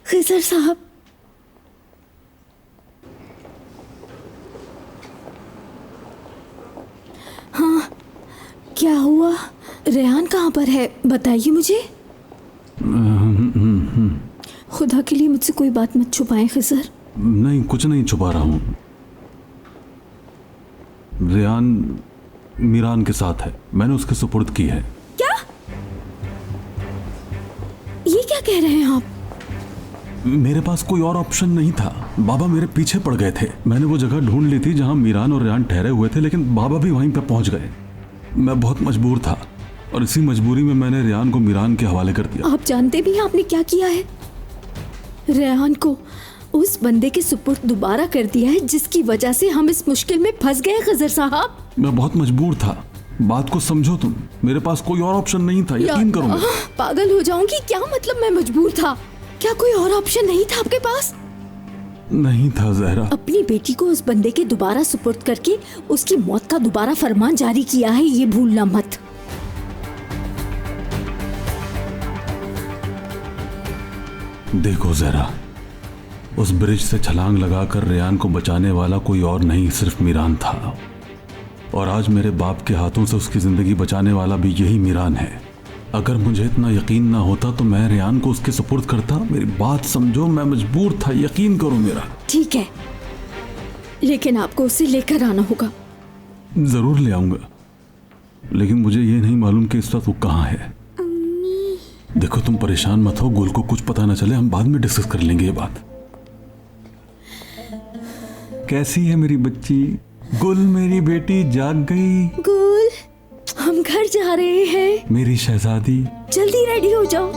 खिजर साहब, हाँ क्या हुआ? रेहान कहाँ पर है, बताइए मुझे। खुदा के लिए मुझसे कोई बात मत छुपाएं खिजर। नहीं, कुछ नहीं छुपा रहा हूँ। रेहान मीरान के साथ है, मैंने उसके सुपुर्द की है। क्या? ये क्या कह रहे हैं आप? मेरे पास कोई और ऑप्शन नहीं था। बाबा मेरे पीछे पड़ गए थे। मैंने वो जगह ढूंढ ली थी जहां मीरान और रेहान ठहरे हुए थे, लेकिन बाबा भी वहीं पर पहुंच गए। मैं बहुत मजबूर था और इसी मजबूरी में मैंने रेहान को मीरान के हवाले कर दिया। आप जानते भी हैं आपने क्या किया है? रेहान को उस बंदे के सुपुर्द दोबारा कर दिया है जिसकी वजह से हम इस मुश्किल में फंस गए खिजर साहब। मैं बहुत मजबूर था, बात को समझो तुम। मेरे पास कोई और ऑप्शन नहीं था, यकीन करो। पागल हो जाऊंगी, क्या मतलब मैं मजबूर था? क्या कोई और ऑप्शन नहीं था आपके पास? नहीं था जहरा। अपनी बेटी को उस बंदे के दोबारा सुपुर्द करके उसकी मौत का दोबारा फरमान जारी किया है, ये भूलना मत। देखो जहरा, उस ब्रिज से छलांग लगाकर रेहान को बचाने वाला कोई और नहीं, सिर्फ मीरान था। और आज मेरे बाप के हाथों से उसकी जिंदगी बचाने वाला भी यही मीरान है। अगर मुझे इतना यकीन ना होता तो मैं रेहान को उसके सुपुर्द करता। मेरी बात समझो, मैं मजबूर था, यकीन करो मेरा। ठीक है, लेकिन आपको उसे लेकर आना होगा। जरूर ले आऊंगा, लेकिन मुझे ये नहीं मालूम कि इस वक्त वो कहाँ है। देखो तुम परेशान मत हो, गुल को कुछ पता ना चले, हम बाद में डिस्कस कर लेंगे ये बात। कैसी है मेरी बच्ची? गुल मेरी बेटी जाग गई। गुल, हम घर जा रहे हैं। मेरी शहजादी, जल्दी रेडी हो जाओ।